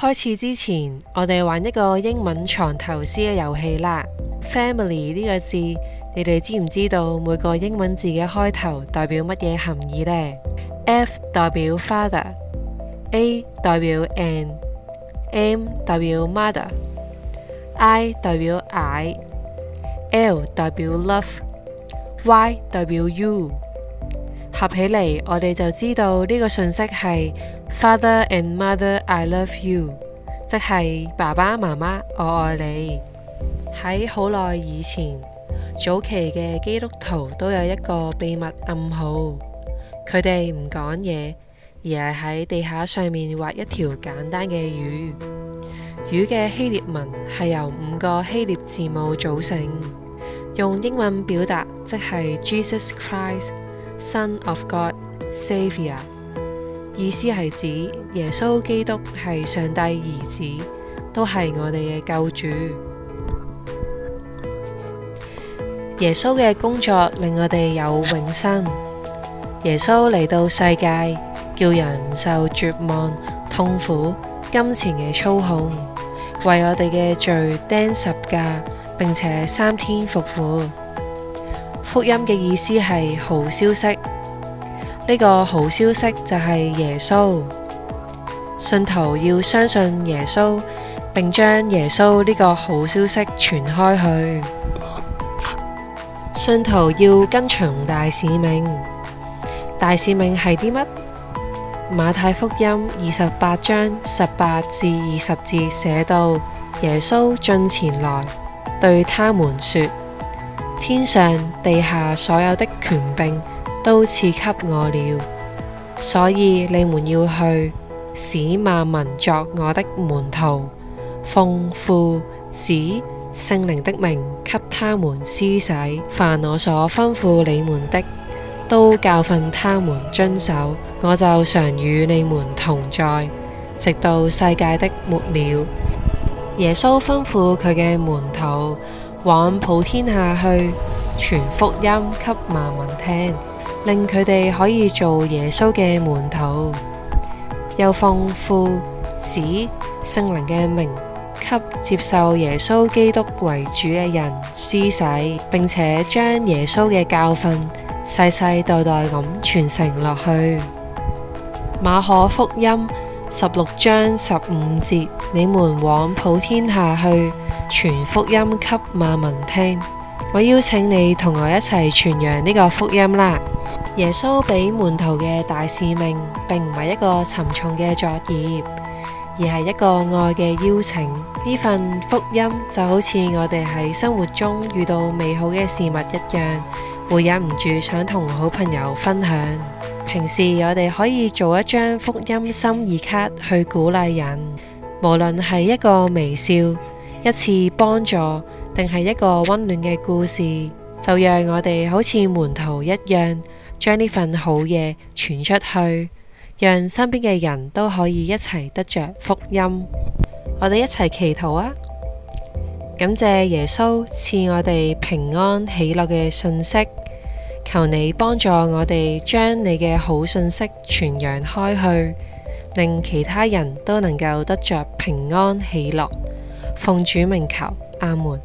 開始之前，我哋玩一個英文藏頭詩嘅遊戲啦。Family 呢個字，你哋知唔知道每個英文字嘅開頭代表乜嘢含義呢？ F 代表 father，A 代表 and，M 代表 mother，I 代表 I，L 代表 love，Y 代表 you。合起嚟，我哋就知道呢個信息係 Father and Mother, I love you， 即係爸爸媽媽，我愛你。喺好耐以前，早期嘅基督徒都有一個秘密暗號，佢哋唔講嘢，而係喺地下上面畫一條簡單嘅魚。魚嘅希臘文係由5個希臘字母組成，用英文表達即係 Jesus Christ，Son of God, Saviour。意思係指耶穌基督係上帝兒子，都係我哋嘅救主。耶穌嘅工作令我哋有永生。耶穌嚟到世界，叫人唔受絕望、痛苦、金錢嘅操控，為我哋嘅罪釘十架，並且3天復活。福音嘅意思係好消息。呢個好消息就係耶穌，信徒要相信耶穌，並將耶穌呢個好消息傳開去。信徒要跟從大使命，大使命係啲乜？馬太福音28章18至20節寫到，耶穌進前來，對他們說：天上地下所有的權柄都賜給我了，所以你們要去，使萬民作我的門徒，奉父子聖靈的名給他們施洗，凡我所吩咐你們的，都教訓他們遵守，我就常與你們同在，直到世界的末了。耶穌吩咐佢嘅門徒往普天下去，傳福音給萬民聽，令佢哋可以做耶穌嘅門徒，又奉父子聖靈嘅名給接受耶穌基督為主嘅人施洗，並且將耶穌嘅教訓世世代代咁傳承落去。馬可福音16章15節，你們往普天下去，傳福音給萬民聽。我邀請你同我一齊傳揚呢個福音啦。耶穌俾門徒嘅大使命，並唔係一個沉重嘅作業，而係一個愛嘅邀請。呢份福音就好似我哋喺生活中遇到美好嘅事物一樣，會忍唔住想同好朋友分享。平時我哋可以做一張福音心意卡去鼓勵人，無論係一個微笑、一次幫助，定係一個溫暖嘅故事，就讓我哋好似門徒一樣，將呢份好嘢傳出去，讓身邊嘅人都可以一齊得着福音。我哋一齊祈禱啊！感謝耶穌賜我哋平安喜樂嘅信息，求你幫助我哋將你嘅好信息傳揚開去，令其他人都能夠得着平安喜樂。奉主名求，阿門。